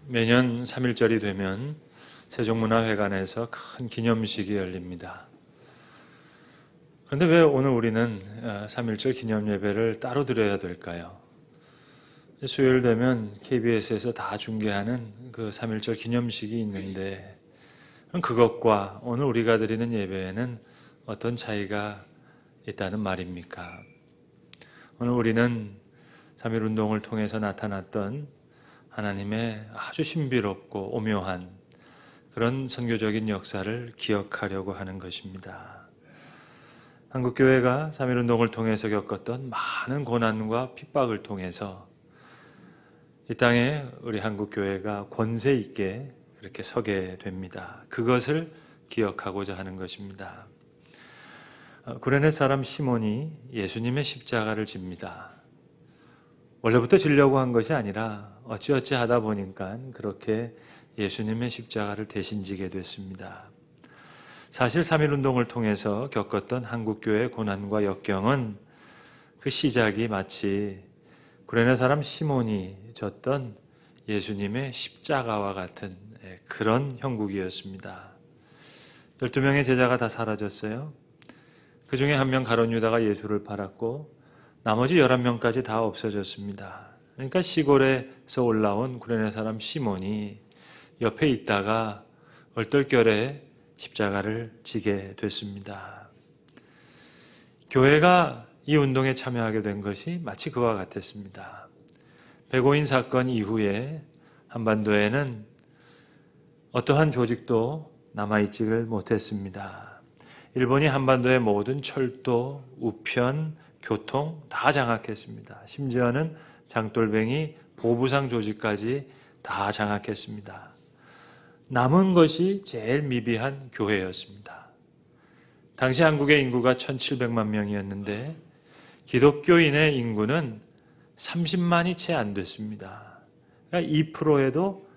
매년 3.1절이 되면 세종문화회관에서 큰 기념식이 열립니다. 그런데 왜 오늘 우리는 3.1절 기념예배를 따로 드려야 될까요? 수요일 되면 KBS에서 다 중계하는 그 3.1절 기념식이 있는데 그럼 그것과 오늘 우리가 드리는 예배에는 어떤 차이가 있다는 말입니까? 오늘 우리는 3.1운동을 통해서 나타났던 하나님의 아주 신비롭고 오묘한 그런 선교적인 역사를 기억하려고 하는 것입니다. 한국교회가 3.1운동을 통해서 겪었던 많은 고난과 핍박을 통해서 이 땅에 우리 한국교회가 권세 있게 이렇게 서게 됩니다. 그것을 기억하고자 하는 것입니다. 구레네 사람 시몬이 예수님의 십자가를 집니다. 원래부터 지려고 한 것이 아니라 어찌어찌 하다 보니까 그렇게 예수님의 십자가를 대신 지게 됐습니다. 사실 3.1운동을 통해서 겪었던 한국교회의 고난과 역경은 그 시작이 마치 구레네 사람 시몬이 졌던 예수님의 십자가와 같은 그런 형국이었습니다. 12명의 제자가 다 사라졌어요. 그 중에 한 명 가룟 유다가 예수를 팔았고 나머지 11명까지 다 없어졌습니다. 그러니까 시골에서 올라온 구레네 사람 시몬이 옆에 있다가 얼떨결에 십자가를 지게 됐습니다. 교회가 이 운동에 참여하게 된 것이 마치 그와 같았습니다. 백오인 사건 이후에 한반도에는 어떠한 조직도 남아있지를 못했습니다. 일본이 한반도의 모든 철도, 우편, 교통 다 장악했습니다. 심지어는 장돌뱅이 보부상 조직까지 다 장악했습니다. 남은 것이 제일 미비한 교회였습니다. 당시 한국의 인구가 1700만 명이었는데 기독교인의 인구는 30만이 채 안 됐습니다. 그러니까 2%에도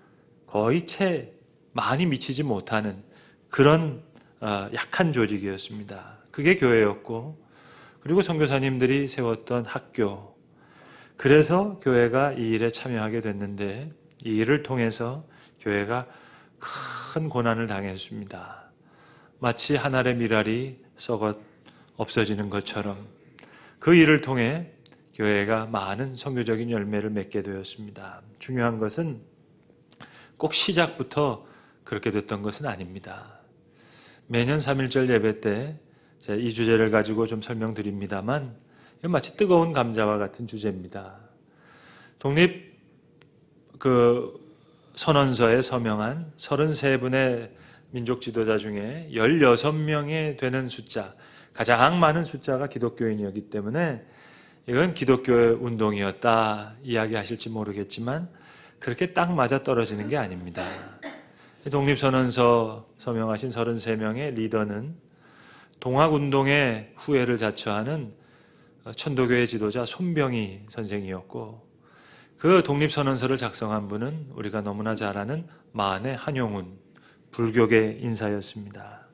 거의 채 많이 미치지 못하는 그런 약한 조직이었습니다. 그게 교회였고 그리고 선교사님들이 세웠던 학교, 그래서 교회가 이 일에 참여하게 됐는데 이 일을 통해서 교회가 큰 고난을 당했습니다. 마치 한 알의 밀알이 썩어 없어지는 것처럼 그 일을 통해 교회가 많은 선교적인 열매를 맺게 되었습니다. 중요한 것은 꼭 시작부터 그렇게 됐던 것은 아닙니다. 매년 3.1절 예배 때 제가 이 주제를 가지고 좀 설명드립니다만 이건 마치 뜨거운 감자와 같은 주제입니다. 독립 선언서에 서명한 33분의 민족 지도자 중에 16명에 되는 숫자, 가장 많은 숫자가 기독교인이었기 때문에 이건 기독교의 운동이었다 이야기하실지 모르겠지만 그렇게 딱 맞아 떨어지는 게 아닙니다. 독립선언서 서명하신 33명의 리더는 동학운동의 후예를 자처하는 천도교의 지도자 손병희 선생이었고 그 독립선언서를 작성한 분은 우리가 너무나 잘 아는 만해 한용운 불교계 인사였습니다.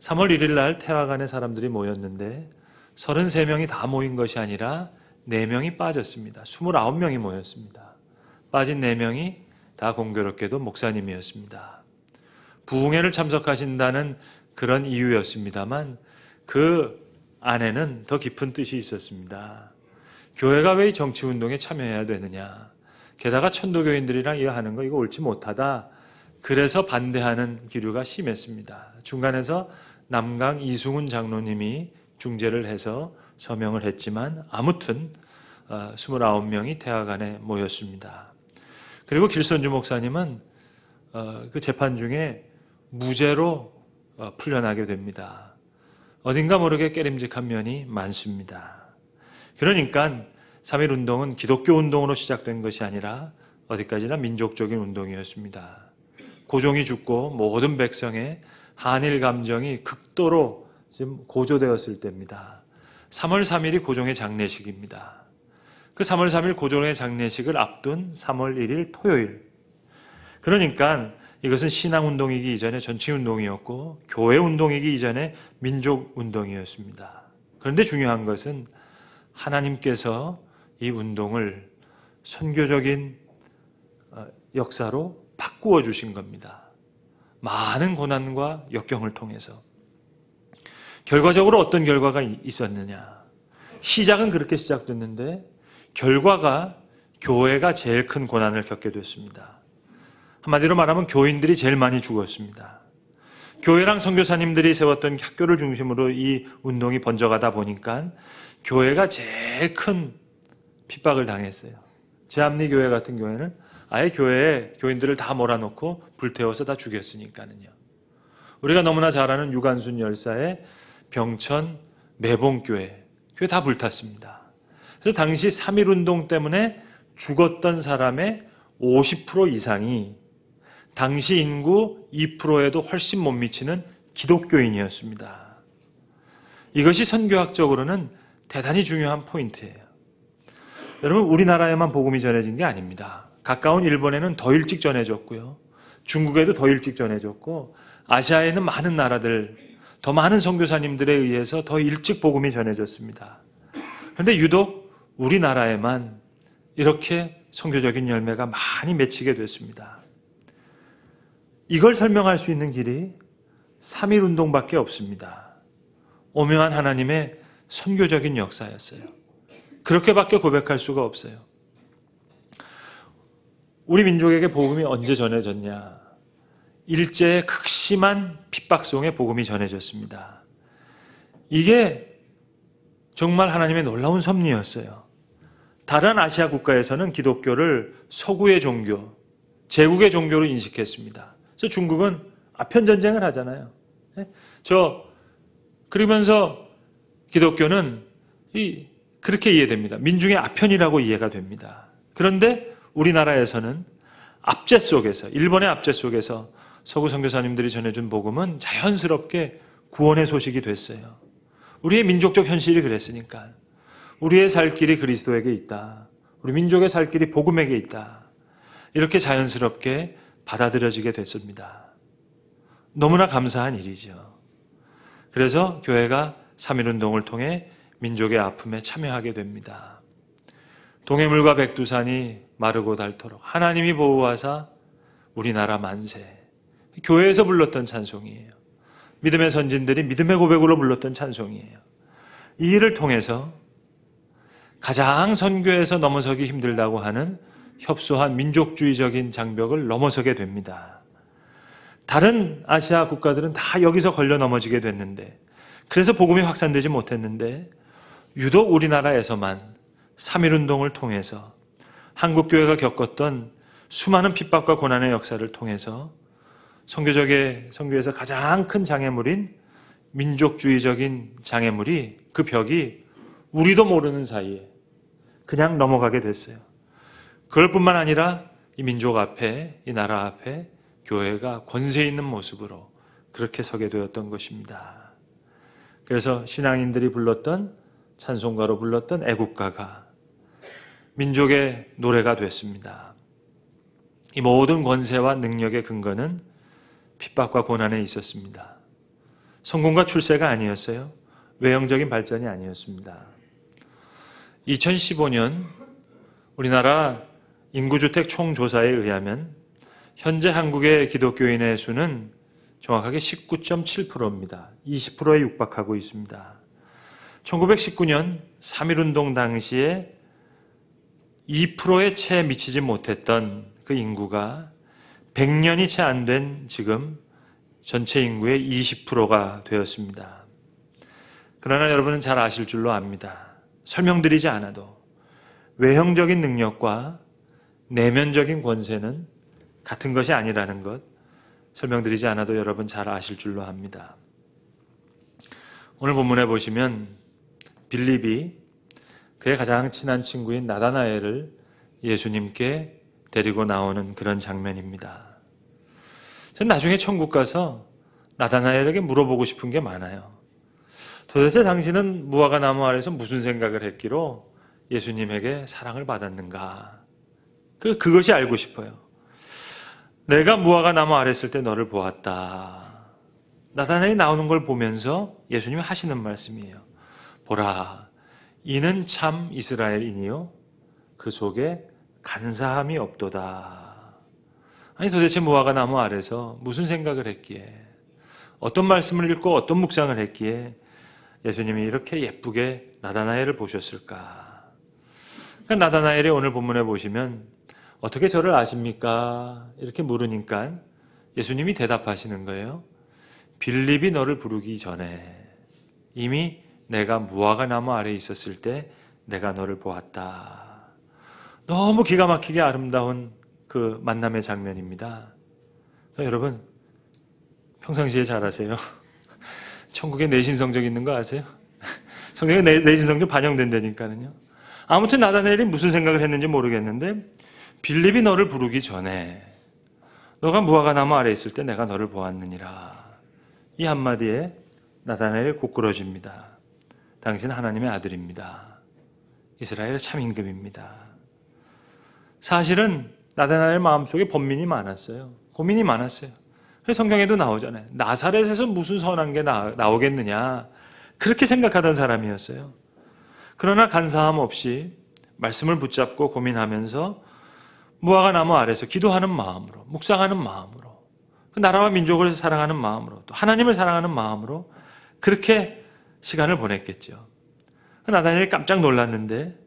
3월 1일 날 태화관에 사람들이 모였는데 33명이 다 모인 것이 아니라 4명이 빠졌습니다. 29명이 모였습니다. 빠진 4명이 다 공교롭게도 목사님이었습니다. 부흥회를 참석하신다는 그런 이유였습니다만 그 안에는 더 깊은 뜻이 있었습니다. 교회가 왜 정치운동에 참여해야 되느냐. 게다가 천도교인들이랑 일하는 거 이거 옳지 못하다. 그래서 반대하는 기류가 심했습니다. 중간에서 남강 이승훈 장로님이 중재를 해서 서명을 했지만 아무튼 29명이 태화관에 모였습니다. 그리고 길선주 목사님은 그 재판 중에 무죄로 풀려나게 됩니다. 어딘가 모르게 깨림직한 면이 많습니다. 그러니까 3.1운동은 기독교 운동으로 시작된 것이 아니라 어디까지나 민족적인 운동이었습니다. 고종이 죽고 모든 백성의 한일 감정이 극도로 지금 고조되었을 때입니다. 3월 3일이 고종의 장례식입니다. 그 3월 3일 고종의 장례식을 앞둔 3월 1일 토요일. 그러니까 이것은 신앙운동이기 이전에 정치운동이었고 교회운동이기 이전에 민족운동이었습니다. 그런데 중요한 것은 하나님께서 이 운동을 선교적인 역사로 바꾸어 주신 겁니다. 많은 고난과 역경을 통해서. 결과적으로 어떤 결과가 있었느냐. 시작은 그렇게 시작됐는데 결과가 교회가 제일 큰 고난을 겪게 됐습니다. 한마디로 말하면 교인들이 제일 많이 죽었습니다. 교회랑 선교사님들이 세웠던 학교를 중심으로 이 운동이 번져가다 보니까 교회가 제일 큰 핍박을 당했어요. 제암리교회 같은 교회는 아예 교회에 교인들을 다 몰아놓고 불태워서 다 죽였으니까는요. 우리가 너무나 잘 아는 유관순 열사의 병천 매봉교회, 교회 다 불탔습니다. 그래서 당시 3.1운동 때문에 죽었던 사람의 50% 이상이 당시 인구 2%에도 훨씬 못 미치는 기독교인이었습니다. 이것이 선교학적으로는 대단히 중요한 포인트예요. 여러분, 우리나라에만 복음이 전해진 게 아닙니다. 가까운 일본에는 더 일찍 전해졌고요. 중국에도 더 일찍 전해졌고 아시아에는 많은 나라들, 더 많은 선교사님들에 의해서 더 일찍 복음이 전해졌습니다. 그런데 유독 우리나라에만 이렇게 선교적인 열매가 많이 맺히게 됐습니다. 이걸 설명할 수 있는 길이 3.1운동밖에 없습니다. 오묘한 하나님의 선교적인 역사였어요. 그렇게밖에 고백할 수가 없어요. 우리 민족에게 복음이 언제 전해졌냐? 일제의 극심한 핍박 속에 복음이 전해졌습니다. 이게 정말 하나님의 놀라운 섭리였어요. 다른 아시아 국가에서는 기독교를 서구의 종교, 제국의 종교로 인식했습니다. 그래서 중국은 아편전쟁을 하잖아요. 그러면서 기독교는 그렇게 이해됩니다. 민중의 아편이라고 이해가 됩니다. 그런데 우리나라에서는 압제 속에서, 일본의 압제 속에서 서구 선교사님들이 전해준 복음은 자연스럽게 구원의 소식이 됐어요. 우리의 민족적 현실이 그랬으니까. 우리의 살 길이 그리스도에게 있다. 우리 민족의 살 길이 복음에게 있다. 이렇게 자연스럽게 받아들여지게 됐습니다. 너무나 감사한 일이죠. 그래서 교회가 3.1운동을 통해 민족의 아픔에 참여하게 됩니다. 동해물과 백두산이 마르고 닳도록 하나님이 보호하사 우리나라 만세. 교회에서 불렀던 찬송이에요. 믿음의 선진들이 믿음의 고백으로 불렀던 찬송이에요. 이 일을 통해서 가장 선교에서 넘어서기 힘들다고 하는 협소한 민족주의적인 장벽을 넘어서게 됩니다. 다른 아시아 국가들은 다 여기서 걸려 넘어지게 됐는데, 그래서 복음이 확산되지 못했는데 유독 우리나라에서만 3.1운동을 통해서 한국교회가 겪었던 수많은 핍박과 고난의 역사를 통해서 선교에서 가장 큰 장애물인 민족주의적인 장애물이, 그 벽이 우리도 모르는 사이에 그냥 넘어가게 됐어요. 그럴 뿐만 아니라 이 민족 앞에, 이 나라 앞에 교회가 권세 있는 모습으로 그렇게 서게 되었던 것입니다. 그래서 신앙인들이 불렀던, 찬송가로 불렀던 애국가가 민족의 노래가 됐습니다. 이 모든 권세와 능력의 근거는 핍박과 고난에 있었습니다. 성공과 출세가 아니었어요. 외형적인 발전이 아니었습니다. 2015년 우리나라 인구주택 총조사에 의하면 현재 한국의 기독교인의 수는 정확하게 19.7%입니다. 20%에 육박하고 있습니다. 1919년 3.1운동 당시에 2%에 채 미치지 못했던 그 인구가 100년이 채 안 된 지금 전체 인구의 20%가 되었습니다. 그러나 여러분은 잘 아실 줄로 압니다. 설명드리지 않아도 외형적인 능력과 내면적인 권세는 같은 것이 아니라는 것 설명드리지 않아도 여러분 잘 아실 줄로 압니다. 오늘 본문에 보시면 빌립이 그의 가장 친한 친구인 나다나엘을 예수님께 데리고 나오는 그런 장면입니다. 저는 나중에 천국 가서 나다나엘에게 물어보고 싶은 게 많아요. 도대체 당신은 무화과 나무 아래서 무슨 생각을 했기로 예수님에게 사랑을 받았는가? 그것이 알고 싶어요. 내가 무화과 나무 아래 있을 때 너를 보았다. 나다나엘이 나오는 걸 보면서 예수님이 하시는 말씀이에요. 보라, 이는 참 이스라엘이니요 그 속에 간사함이 없도다. 아니 도대체 무화과 나무 아래서 무슨 생각을 했기에, 어떤 말씀을 읽고 어떤 묵상을 했기에 예수님이 이렇게 예쁘게 나다나엘을 보셨을까? 그러니까 나다나엘이 오늘 본문에 보시면 어떻게 저를 아십니까? 이렇게 물으니까 예수님이 대답하시는 거예요. 빌립이 너를 부르기 전에 이미 내가 무화과 나무 아래에 있었을 때 내가 너를 보았다. 너무 기가 막히게 아름다운 그 만남의 장면입니다. 여러분 평상시에 잘 아세요? 천국에 내신 성적 있는 거 아세요? 성경에 내신 성적 반영된다니까요. 아무튼 나다나엘이 무슨 생각을 했는지 모르겠는데 빌립이 너를 부르기 전에 너가 무화과 나무 아래에 있을 때 내가 너를 보았느니라. 이 한마디에 나다나엘이 고꾸러집니다. 당신은 하나님의 아들입니다. 이스라엘의 참 임금입니다. 사실은 나다나엘 마음속에 번민이 많았어요. 고민이 많았어요. 그래서 성경에도 나오잖아요. 나사렛에서 무슨 선한 게 나오겠느냐, 그렇게 생각하던 사람이었어요. 그러나 간사함 없이 말씀을 붙잡고 고민하면서 무화과 나무 아래서 기도하는 마음으로, 묵상하는 마음으로, 나라와 민족을 사랑하는 마음으로, 또 하나님을 사랑하는 마음으로 그렇게 시간을 보냈겠죠. 나다나엘이 깜짝 놀랐는데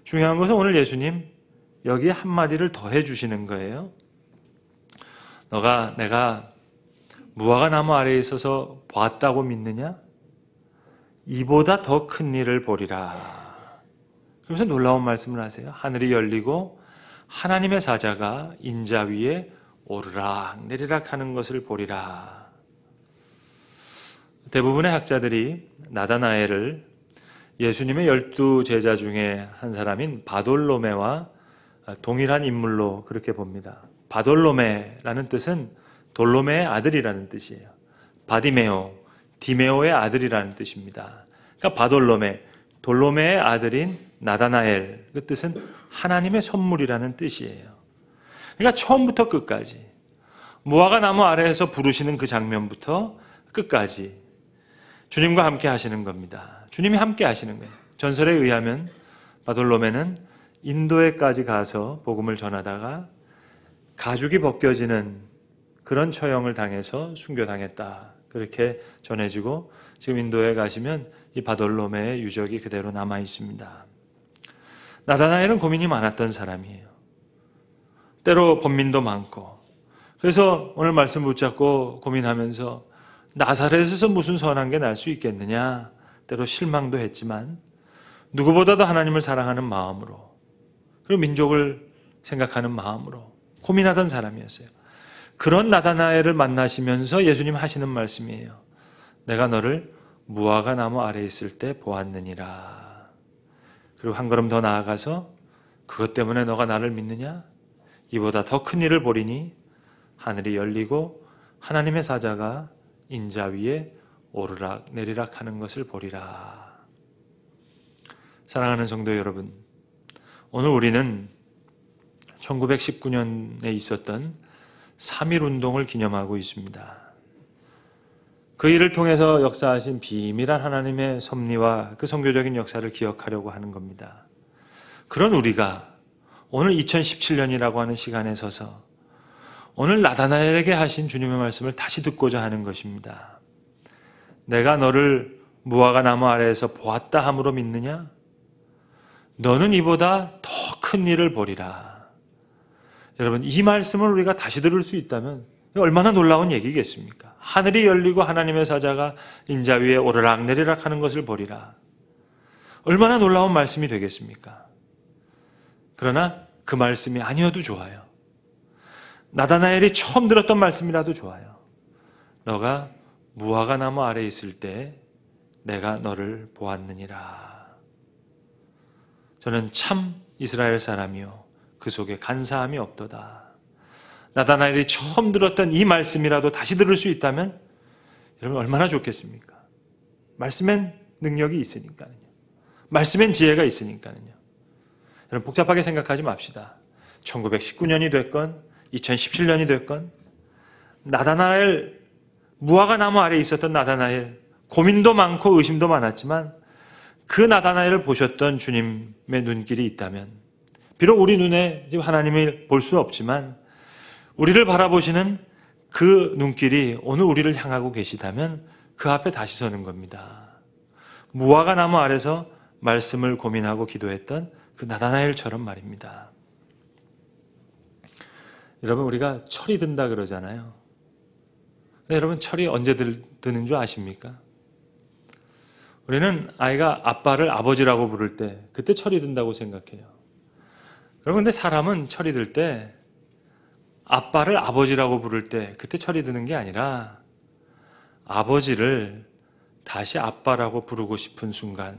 중요한 것은 오늘 예수님 여기에 한마디를 더해 주시는 거예요. 내가 무화과 나무 아래에 있어서 보았다고 믿느냐? 이보다 더 큰 일을 보리라. 그러면서 놀라운 말씀을 하세요. 하늘이 열리고 하나님의 사자가 인자 위에 오르락 내리락 하는 것을 보리라. 대부분의 학자들이 나다나엘을 예수님의 12 제자 중에 한 사람인 바돌로메와 동일한 인물로 그렇게 봅니다. 바돌로메라는 뜻은 돌로메의 아들이라는 뜻이에요. 바디메오, 디메오의 아들이라는 뜻입니다. 그러니까 바돌로메, 돌로메의 아들인 나다나엘, 그 뜻은 하나님의 선물이라는 뜻이에요. 그러니까 처음부터 끝까지 무화과 나무 아래에서 부르시는 그 장면부터 끝까지 주님과 함께 하시는 겁니다. 주님이 함께 하시는 거예요. 전설에 의하면 바돌로메는 인도에까지 가서 복음을 전하다가 가죽이 벗겨지는 그런 처형을 당해서 순교당했다. 그렇게 전해지고 지금 인도에 가시면 이 바돌로메의 유적이 그대로 남아 있습니다. 나다나엘은 고민이 많았던 사람이에요. 때로 번민도 많고, 그래서 오늘 말씀 붙잡고 고민하면서 나사렛에서 무슨 선한 게 날 수 있겠느냐, 때로 실망도 했지만 누구보다도 하나님을 사랑하는 마음으로, 그리고 민족을 생각하는 마음으로 고민하던 사람이었어요. 그런 나다나엘을 만나시면서 예수님 하시는 말씀이에요. 내가 너를 무화과 나무 아래에 있을 때 보았느니라. 그리고 한 걸음 더 나아가서 그것 때문에 너가 나를 믿느냐? 이보다 더 큰 일을 보리니 하늘이 열리고 하나님의 사자가 인자 위에 오르락 내리락 하는 것을 보리라. 사랑하는 성도 여러분, 오늘 우리는 1919년에 있었던 3.1 운동을 기념하고 있습니다. 그 일을 통해서 역사하신 비밀한 하나님의 섭리와 그 선교적인 역사를 기억하려고 하는 겁니다. 그런 우리가 오늘 2017년이라고 하는 시간에 서서 오늘 나다나엘에게 하신 주님의 말씀을 다시 듣고자 하는 것입니다. 내가 너를 무화과 나무 아래에서 보았다 함으로 믿느냐? 너는 이보다 더 큰 일을 보리라. 여러분, 이 말씀을 우리가 다시 들을 수 있다면 얼마나 놀라운 얘기겠습니까? 하늘이 열리고 하나님의 사자가 인자 위에 오르락 내리락 하는 것을 보리라. 얼마나 놀라운 말씀이 되겠습니까? 그러나 그 말씀이 아니어도 좋아요. 나다나엘이 처음 들었던 말씀이라도 좋아요. 너가 무화과 나무 아래에 있을 때 내가 너를 보았느니라. 저는 참 이스라엘 사람이요 그 속에 간사함이 없도다. 나다나엘이 처음 들었던 이 말씀이라도 다시 들을 수 있다면 여러분 얼마나 좋겠습니까? 말씀엔 능력이 있으니까요. 말씀엔 지혜가 있으니까요. 여러분 복잡하게 생각하지 맙시다. 1919년이 됐건 2017년이 됐건 나다나엘, 무화과 나무 아래에 있었던 나다나엘, 고민도 많고 의심도 많았지만 그 나다나엘을 보셨던 주님의 눈길이 있다면, 비록 우리 눈에 지금 하나님을 볼 수 없지만 우리를 바라보시는 그 눈길이 오늘 우리를 향하고 계시다면 그 앞에 다시 서는 겁니다. 무화과 나무 아래서 말씀을 고민하고 기도했던 그 나다나엘처럼 말입니다. 여러분, 우리가 철이 든다 그러잖아요. 근데 여러분, 철이 언제 드는 줄 아십니까? 우리는 아이가 아빠를 아버지라고 부를 때 그때 철이 든다고 생각해요. 여러분, 근데 사람은 철이 들 때 아빠를 아버지라고 부를 때 그때 철이 드는 게 아니라 아버지를 다시 아빠라고 부르고 싶은 순간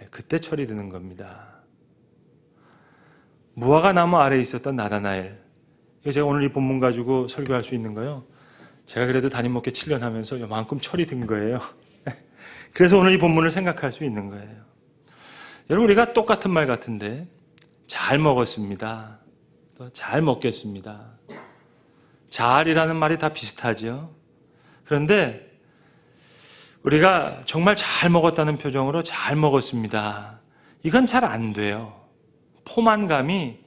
그때 철이 드는 겁니다. 무화과 나무 아래에 있었던 나다나엘, 이거 제가 오늘 이 본문 가지고 설교할 수 있는 거요. 제가 그래도 담임 목회 7년 하면서 요만큼 철이 든 거예요. 그래서 오늘 이 본문을 생각할 수 있는 거예요. 여러분, 우리가 똑같은 말 같은데 잘 먹었습니다. 또 잘 먹겠습니다. 잘이라는 말이 다 비슷하죠. 그런데 우리가 정말 잘 먹었다는 표정으로 잘 먹었습니다. 이건 잘 안 돼요. 포만감이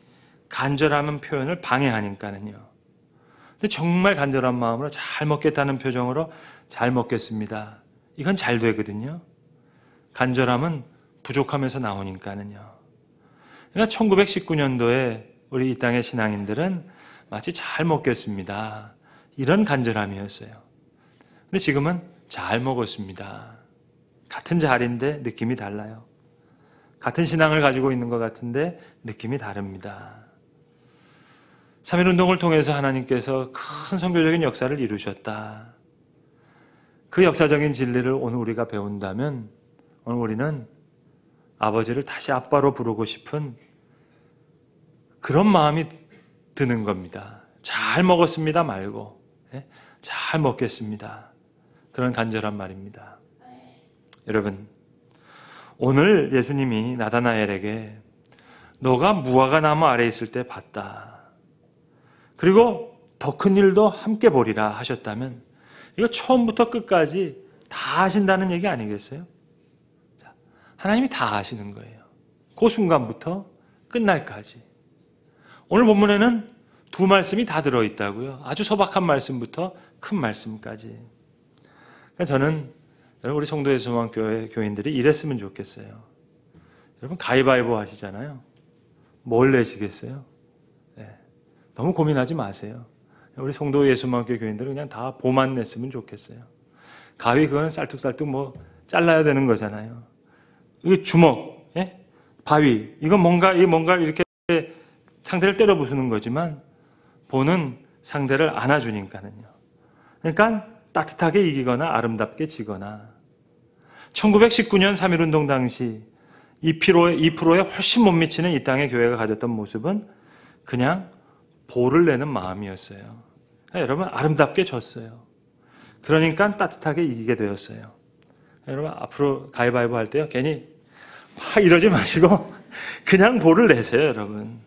간절함은 표현을 방해하니까는요. 근데 정말 간절한 마음으로 잘 먹겠다는 표정으로 잘 먹겠습니다. 이건 잘 되거든요. 간절함은 부족하면서 나오니까는요. 그러니까 1919년도에 우리 이 땅의 신앙인들은 마치 잘 먹겠습니다. 이런 간절함이었어요. 근데 지금은 잘 먹었습니다. 같은 자리인데 느낌이 달라요. 같은 신앙을 가지고 있는 것 같은데 느낌이 다릅니다. 3.1운동을 통해서 하나님께서 큰 선교적인 역사를 이루셨다. 그 역사적인 진리를 오늘 우리가 배운다면 오늘 우리는 아버지를 다시 아빠로 부르고 싶은 그런 마음이 드는 겁니다. 잘 먹었습니다 말고 잘 먹겠습니다. 그런 간절한 말입니다. 여러분, 오늘 예수님이 나다나엘에게 너가 무화과 나무 아래에 있을 때 봤다. 그리고 더 큰 일도 함께 보리라 하셨다면 이거 처음부터 끝까지 다 하신다는 얘기 아니겠어요? 하나님이 다 하시는 거예요. 그 순간부터 끝날까지. 오늘 본문에는 두 말씀이 다 들어있다고요. 아주 소박한 말씀부터 큰 말씀까지. 저는 여러분, 우리 성도 예수만교회 교인들이 이랬으면 좋겠어요. 여러분, 가위바위보 하시잖아요. 뭘 내시겠어요? 네. 너무 고민하지 마세요. 우리 성도 예수만교회 교인들은 그냥 다 보만 냈으면 좋겠어요. 가위 그거는 쌀뚝쌀뚝 뭐 잘라야 되는 거잖아요. 이거 주먹, 바위, 이건 뭔가 이렇게 상대를 때려 부수는 거지만 보는 상대를 안아주니까는요. 그러니까 따뜻하게 이기거나 아름답게 지거나. 1919년 3.1운동 당시 2%에 훨씬 못 미치는 이 땅의 교회가 가졌던 모습은 그냥 보를 내는 마음이었어요. 여러분, 아름답게 졌어요. 그러니까 따뜻하게 이기게 되었어요. 여러분, 앞으로 가위바위보 할 때요, 괜히 막 이러지 마시고 그냥 보를 내세요, 여러분.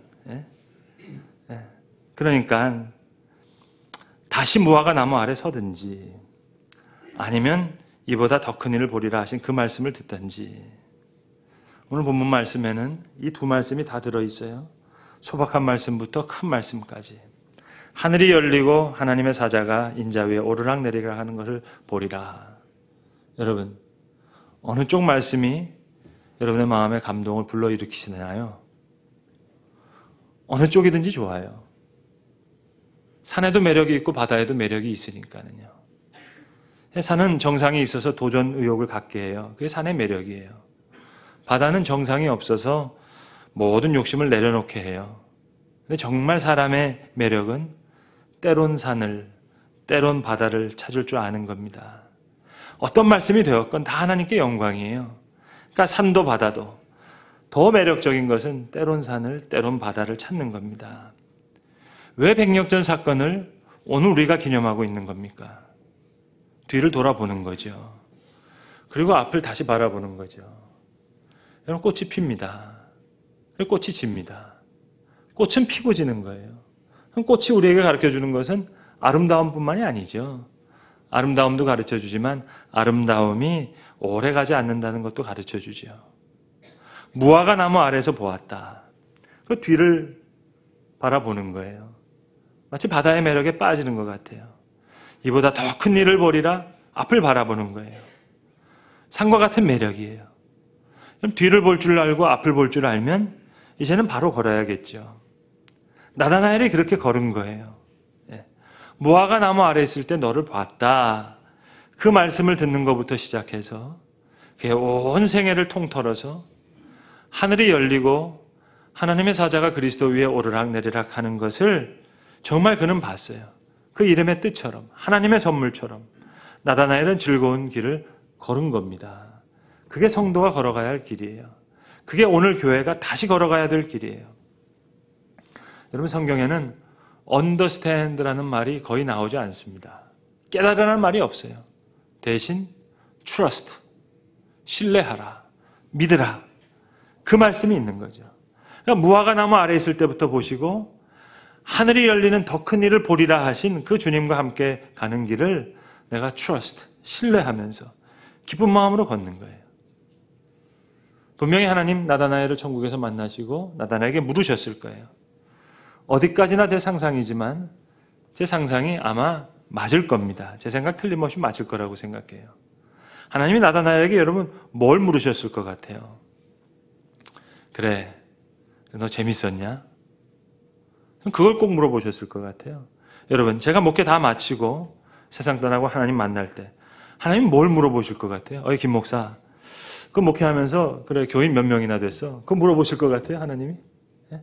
그러니까 다시 무화과 나무 아래 서든지 아니면 이보다 더 큰 일을 보리라 하신 그 말씀을 듣든지. 오늘 본문 말씀에는 이 두 말씀이 다 들어있어요. 소박한 말씀부터 큰 말씀까지. 하늘이 열리고 하나님의 사자가 인자 위에 오르락내리락 하는 것을 보리라. 여러분, 어느 쪽 말씀이 여러분의 마음에 감동을 불러일으키시나요? 어느 쪽이든지 좋아요. 산에도 매력이 있고 바다에도 매력이 있으니까는요. 산은 정상이 있어서 도전 의욕을 갖게 해요. 그게 산의 매력이에요. 바다는 정상이 없어서 모든 욕심을 내려놓게 해요. 근데 정말 사람의 매력은 때론 산을, 때론 바다를 찾을 줄 아는 겁니다. 어떤 말씀이 되었건 다 하나님께 영광이에요. 그러니까 산도 바다도 더 매력적인 것은 때론 산을, 때론 바다를 찾는 겁니다. 왜 백력전 사건을 오늘 우리가 기념하고 있는 겁니까? 뒤를 돌아보는 거죠. 그리고 앞을 다시 바라보는 거죠. 여러분, 꽃이 핍니다. 그리고 꽃이 집니다. 꽃은 피고 지는 거예요. 꽃이 우리에게 가르쳐주는 것은 아름다움뿐만이 아니죠. 아름다움도 가르쳐주지만 아름다움이 오래가지 않는다는 것도 가르쳐주죠. 무화과 나무 아래서 보았다. 그 뒤를 바라보는 거예요. 마치 바다의 매력에 빠지는 것 같아요. 이보다 더 큰 일을 보리라 앞을 바라보는 거예요. 산과 같은 매력이에요. 그럼 뒤를 볼 줄 알고 앞을 볼 줄 알면 이제는 바로 걸어야겠죠. 나다나엘이 그렇게 걸은 거예요. 무화과 나무 아래 있을 때 너를 봤다. 그 말씀을 듣는 것부터 시작해서 그의 온 생애를 통틀어서 하늘이 열리고 하나님의 사자가 그리스도 위에 오르락내리락 하는 것을 정말 그는 봤어요. 그 이름의 뜻처럼, 하나님의 선물처럼 나다나엘은 즐거운 길을 걸은 겁니다. 그게 성도가 걸어가야 할 길이에요. 그게 오늘 교회가 다시 걸어가야 될 길이에요. 여러분, 성경에는 understand라는 말이 거의 나오지 않습니다. 깨달으라는 말이 없어요. 대신 trust, 신뢰하라, 믿으라, 그 말씀이 있는 거죠. 그러니까 무화과 나무 아래 있을 때부터 보시고 하늘이 열리는 더 큰 일을 보리라 하신 그 주님과 함께 가는 길을 내가 trust, 신뢰하면서 기쁜 마음으로 걷는 거예요. 분명히 하나님 나다나엘을 천국에서 만나시고 나다나엘에게 물으셨을 거예요. 어디까지나 제 상상이지만 제 상상이 아마 맞을 겁니다. 제 생각 틀림없이 맞을 거라고 생각해요. 하나님이 나다나엘에게 여러분 뭘 물으셨을 것 같아요? 그래, 너 재밌었냐? 그걸 꼭 물어보셨을 것 같아요. 여러분, 제가 목회 다 마치고 세상 떠나고 하나님 만날 때 하나님 뭘 물어보실 것 같아요? 어이 김 목사, 그 목회하면서 그래 교인 몇 명이나 됐어? 그거 물어보실 것 같아요, 하나님이? 예?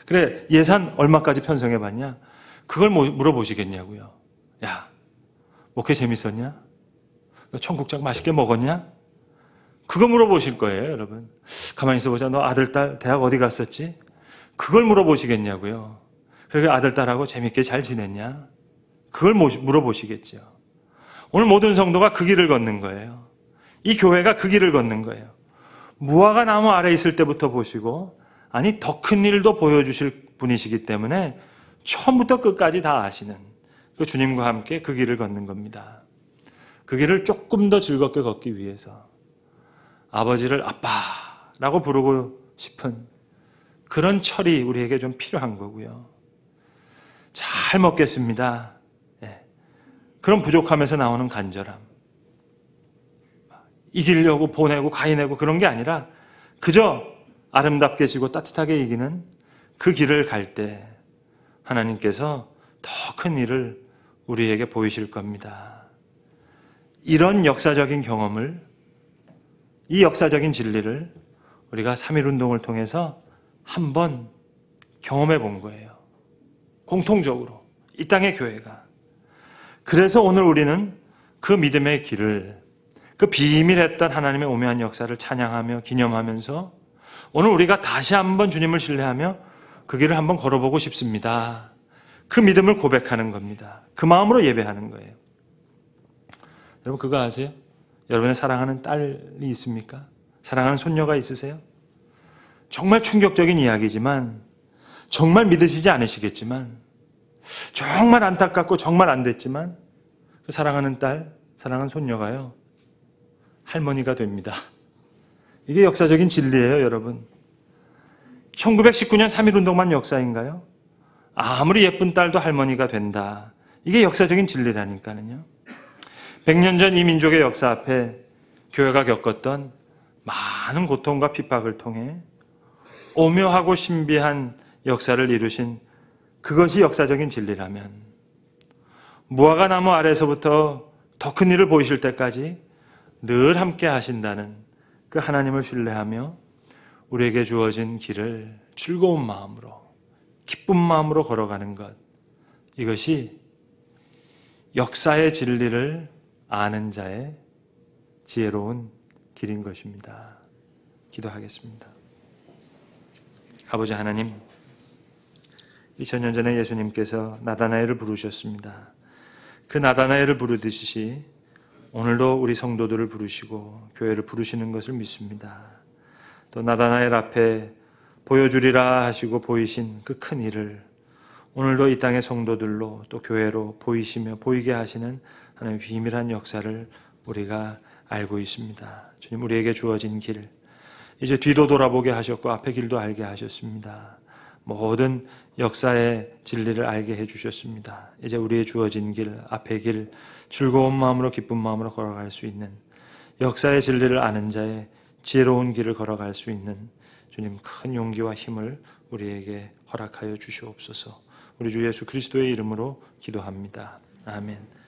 그래 예산 얼마까지 편성해봤냐? 그걸 물어보시겠냐고요. 야, 목회 재밌었냐? 너 청국장 맛있게 먹었냐? 그거 물어보실 거예요, 여러분. 가만히 있어보자. 너 아들, 딸 대학 어디 갔었지? 그걸 물어보시겠냐고요. 그리고 아들, 딸하고 재밌게 잘 지냈냐? 그걸 물어보시겠죠. 오늘 모든 성도가 그 길을 걷는 거예요. 이 교회가 그 길을 걷는 거예요. 무화과 나무 아래 있을 때부터 보시고, 아니 더 큰 일도 보여주실 분이시기 때문에 처음부터 끝까지 다 아시는 그 주님과 함께 그 길을 걷는 겁니다. 그 길을 조금 더 즐겁게 걷기 위해서 아버지를 아빠라고 부르고 싶은 그런 철이 우리에게 좀 필요한 거고요. 잘 먹겠습니다. 네. 그런 부족함에서 나오는 간절함. 이기려고 보내고 가해내고 그런 게 아니라 그저 아름답게 지고 따뜻하게 이기는 그 길을 갈 때 하나님께서 더 큰 일을 우리에게 보이실 겁니다. 이런 역사적인 경험을, 이 역사적인 진리를 우리가 3.1운동을 통해서 한번 경험해 본 거예요. 공통적으로 이 땅의 교회가. 그래서 오늘 우리는 그 믿음의 길을, 그 비밀했던 하나님의 오묘한 역사를 찬양하며 기념하면서 오늘 우리가 다시 한번 주님을 신뢰하며 그 길을 한번 걸어보고 싶습니다. 그 믿음을 고백하는 겁니다. 그 마음으로 예배하는 거예요. 여러분 그거 아세요? 여러분의 사랑하는 딸이 있습니까? 사랑하는 손녀가 있으세요? 정말 충격적인 이야기지만, 정말 믿으시지 않으시겠지만, 정말 안타깝고 정말 안 됐지만 그 사랑하는 딸, 사랑하는 손녀가요 할머니가 됩니다. 이게 역사적인 진리예요, 여러분. 1919년 3.1운동만 역사인가요? 아무리 예쁜 딸도 할머니가 된다. 이게 역사적인 진리라니까요. 100년 전 이 민족의 역사 앞에 교회가 겪었던 많은 고통과 핍박을 통해 오묘하고 신비한 역사를 이루신 그것이 역사적인 진리라면 무화과 나무 아래서부터 더 큰 일을 보이실 때까지 늘 함께 하신다는 그 하나님을 신뢰하며 우리에게 주어진 길을 즐거운 마음으로, 기쁜 마음으로 걸어가는 것, 이것이 역사의 진리를 아는 자의 지혜로운 길인 것입니다. 기도하겠습니다. 아버지 하나님, 2000년 전에 예수님께서 나다나엘을 부르셨습니다. 그 나다나엘을 부르듯이 오늘도 우리 성도들을 부르시고 교회를 부르시는 것을 믿습니다. 또 나다나엘 앞에 보여주리라 하시고 보이신 그 큰 일을 오늘도 이 땅의 성도들로 또 교회로 보이시며 보이게 하시는 하나님의 비밀한 역사를 우리가 알고 있습니다. 주님, 우리에게 주어진 길, 이제 뒤도 돌아보게 하셨고 앞의 길도 알게 하셨습니다. 모든 역사의 진리를 알게 해주셨습니다. 이제 우리의 주어진 길, 앞의 길, 즐거운 마음으로 기쁜 마음으로 걸어갈 수 있는, 역사의 진리를 아는 자의 지혜로운 길을 걸어갈 수 있는 주님 큰 용기와 힘을 우리에게 허락하여 주시옵소서. 우리 주 예수 그리스도의 이름으로 기도합니다. 아멘.